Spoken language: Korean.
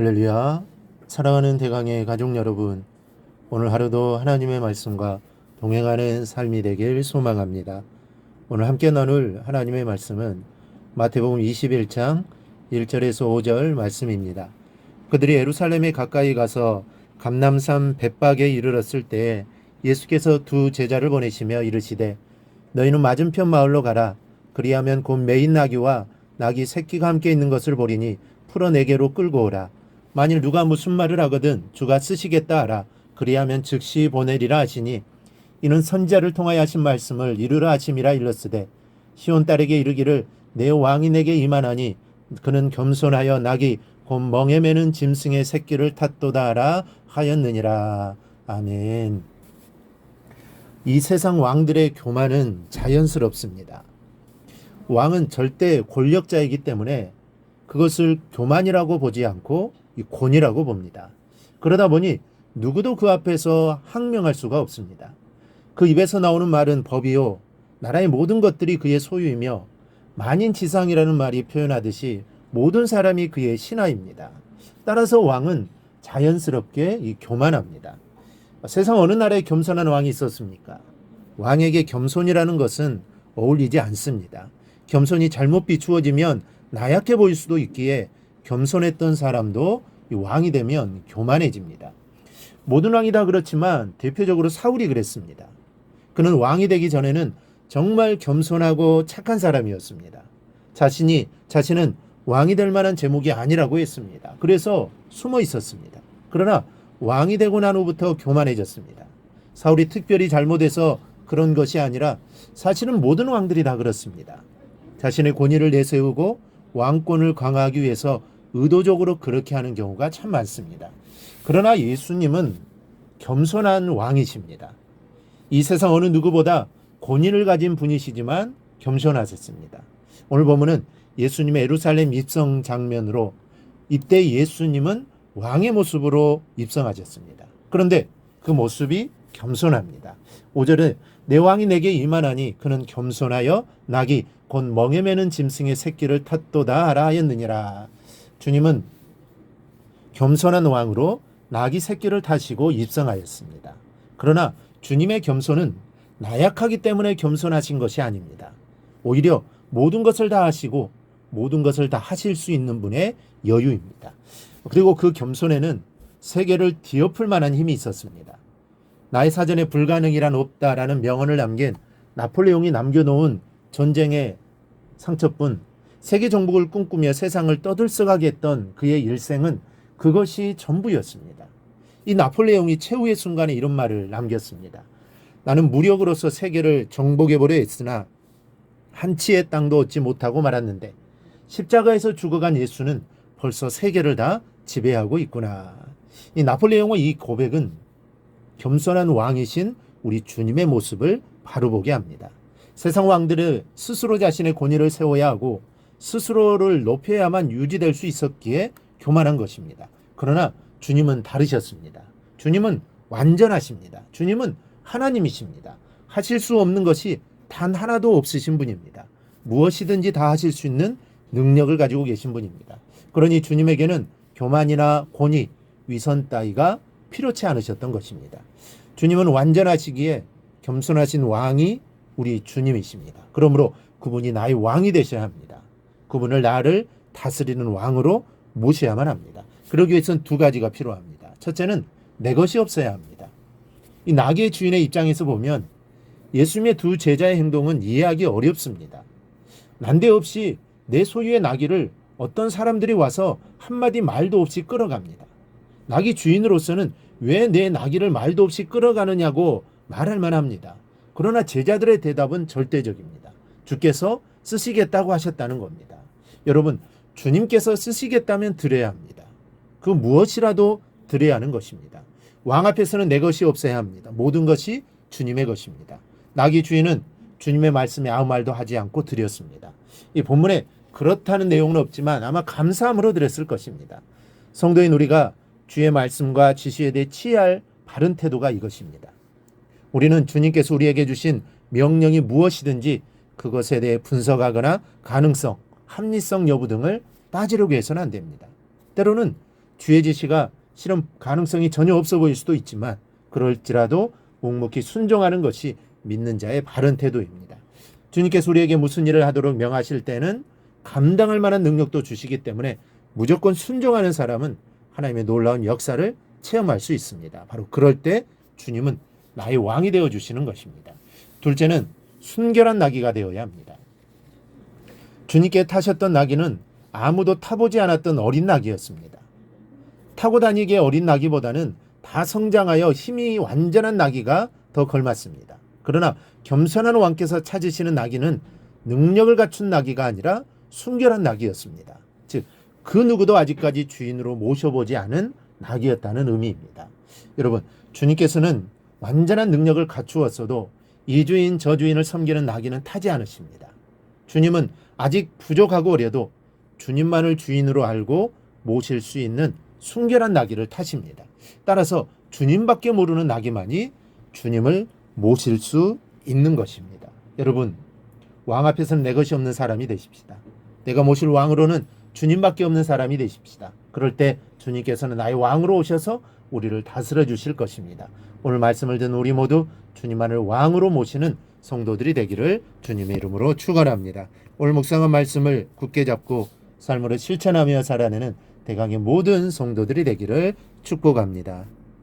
할렐루야. 사랑하는 대강의 가족 여러분, 오늘 하루도 하나님의 말씀과 동행하는 삶이 되길 소망합니다. 오늘 함께 나눌 하나님의 말씀은 마태복음 21장 1절에서 5절 말씀입니다. 그들이 예루살렘에 가까이 가서 감람산 벳박에 이르렀을 때 예수께서 두 제자를 보내시며 이르시되 너희는 맞은편 마을로 가라. 그리하면 곧 매인 나귀와 나귀 새끼가 함께 있는 것을 보리니 풀어 내게로 끌고 오라. 만일 누가 무슨 말을 하거든 주가 쓰시겠다 하라. 그리하면 즉시 보내리라 하시니 이는 선지자를 통하여 하신 말씀을 이루라 하심이라 일렀으되 시온 딸에게 이르기를 내 왕이 내게 임하나니 그는 겸손하여 나귀 곧 멍에 매는 짐승의 새끼를 탔도다 하라 하였느니라. 아멘. 이 세상 왕들의 교만은 자연스럽습니다. 왕은 절대 권력자이기 때문에 그것을 교만이라고 보지 않고 곤이라고 봅니다. 그러다 보니 누구도 그 앞에서 항명할 수가 없습니다. 그 입에서 나오는 말은 법이요 나라의 모든 것들이 그의 소유이며 만인지상이라는 말이 표현하듯이 모든 사람이 그의 신하입니다. 따라서 왕은 자연스럽게 교만합니다. 세상 어느 나라에 겸손한 왕이 있었습니까? 왕에게 겸손이라는 것은 어울리지 않습니다. 겸손이 잘못 비추어지면 나약해 보일 수도 있기에 겸손했던 사람도 왕이 되면 교만해집니다. 모든 왕이 다 그렇지만 대표적으로 사울이 그랬습니다. 그는 왕이 되기 전에는 정말 겸손하고 착한 사람이었습니다. 자신은 왕이 될 만한 제목이 아니라고 했습니다. 그래서 숨어 있었습니다. 그러나 왕이 되고 난 후부터 교만해졌습니다. 사울이 특별히 잘못해서 그런 것이 아니라 사실은 모든 왕들이 다 그렇습니다. 자신의 권위를 내세우고 왕권을 강화하기 위해서 의도적으로 그렇게 하는 경우가 참 많습니다. 그러나 예수님은 겸손한 왕이십니다. 이 세상 어느 누구보다 권위를 가진 분이시지만 겸손하셨습니다. 오늘 보면은 예수님의 예루살렘 입성 장면으로 이때 예수님은 왕의 모습으로 입성하셨습니다. 그런데 그 모습이 겸손합니다. 5절에 내 왕이 내게 임하나니 그는 겸손하여 나귀 곧 멍에 매는 짐승의 새끼를 탔도다 하라 하였느니라. 주님은 겸손한 왕으로 나귀 새끼를 타시고 입성하였습니다. 그러나 주님의 겸손은 나약하기 때문에 겸손하신 것이 아닙니다. 오히려 모든 것을 다 하시고 모든 것을 다 하실 수 있는 분의 여유입니다. 그리고 그 겸손에는 세계를 뒤엎을 만한 힘이 있었습니다. 나의 사전에 불가능이란 없다라는 명언을 남긴 나폴레옹이 남겨놓은 전쟁의 상처뿐 세계 정복을 꿈꾸며 세상을 떠들썩하게 했던 그의 일생은 그것이 전부였습니다. 이 나폴레옹이 최후의 순간에 이런 말을 남겼습니다. 나는 무력으로서 세계를 정복해보려 했으나 한 치의 땅도 얻지 못하고 말았는데 십자가에서 죽어간 예수는 벌써 세계를 다 지배하고 있구나. 이 나폴레옹의 이 고백은 겸손한 왕이신 우리 주님의 모습을 바로 보게 합니다. 세상 왕들은 스스로 자신의 권위를 세워야 하고 스스로를 높여야만 유지될 수 있었기에 교만한 것입니다. 그러나 주님은 다르셨습니다. 주님은 완전하십니다. 주님은 하나님이십니다. 하실 수 없는 것이 단 하나도 없으신 분입니다. 무엇이든지 다 하실 수 있는 능력을 가지고 계신 분입니다. 그러니 주님에게는 교만이나 권위, 위선 따위가 필요치 않으셨던 것입니다. 주님은 완전하시기에 겸손하신 왕이 우리 주님이십니다. 그러므로 그분이 나의 왕이 되셔야 합니다. 그분을 나를 다스리는 왕으로 모셔야만 합니다. 그러기 위해서는 두 가지가 필요합니다. 첫째는 내 것이 없어야 합니다. 이 나귀의 주인의 입장에서 보면 예수님의 두 제자의 행동은 이해하기 어렵습니다. 난데없이 내 소유의 나귀를 어떤 사람들이 와서 한마디 말도 없이 끌어갑니다. 나귀 주인으로서는 왜 내 나귀를 말도 없이 끌어가느냐고 말할 만합니다. 그러나 제자들의 대답은 절대적입니다. 주께서 쓰시겠다고 하셨다는 겁니다. 여러분, 주님께서 쓰시겠다면 드려야 합니다. 그 무엇이라도 드려야 하는 것입니다. 왕 앞에서는 내 것이 없어야 합니다. 모든 것이 주님의 것입니다. 나귀 주인은 주님의 말씀에 아무 말도 하지 않고 드렸습니다. 이 본문에 그렇다는 내용은 없지만 아마 감사함으로 드렸을 것입니다. 성도인 우리가 주의 말씀과 지시에 대해 취할 바른 태도가 이것입니다. 우리는 주님께서 우리에게 주신 명령이 무엇이든지 그것에 대해 분석하거나 가능성, 합리성 여부 등을 따지려고 해서는 안 됩니다. 때로는 주의 지시가 실현 가능성이 전혀 없어 보일 수도 있지만 그럴지라도 묵묵히 순종하는 것이 믿는 자의 바른 태도입니다. 주님께서 우리에게 무슨 일을 하도록 명하실 때는 감당할 만한 능력도 주시기 때문에 무조건 순종하는 사람은 하나님의 놀라운 역사를 체험할 수 있습니다. 바로 그럴 때 주님은 나의 왕이 되어주시는 것입니다. 둘째는 순결한 나귀가 되어야 합니다. 주님께 타셨던 나귀는 아무도 타보지 않았던 어린 나귀였습니다. 타고 다니기에 어린 나귀보다는 다 성장하여 힘이 완전한 나귀가 더 걸맞습니다. 그러나 겸손한 왕께서 찾으시는 나귀는 능력을 갖춘 나귀가 아니라 순결한 나귀였습니다. 즉, 그 누구도 아직까지 주인으로 모셔보지 않은 나귀였다는 의미입니다. 여러분, 주님께서는 완전한 능력을 갖추었어도 이 주인 저 주인을 섬기는 나귀는 타지 않으십니다. 주님은 아직 부족하고 어려도 주님만을 주인으로 알고 모실 수 있는 순결한 나귀를 타십니다. 따라서 주님밖에 모르는 나귀만이 주님을 모실 수 있는 것입니다. 여러분, 왕 앞에서는 내 것이 없는 사람이 되십시다. 내가 모실 왕으로는 주님밖에 없는 사람이 되십시다. 그럴 때 주님께서는 나의 왕으로 오셔서 우리를 다스려 주실 것입니다. 오늘 말씀을 듣는 우리 모두 주님만을 왕으로 모시는 성도들이 되기를 주님의 이름으로 축원합니다. 오늘 묵상한 말씀을 굳게 잡고 삶으로 실천하며 살아내는 대강의 모든 성도들이 되기를 축복합니다.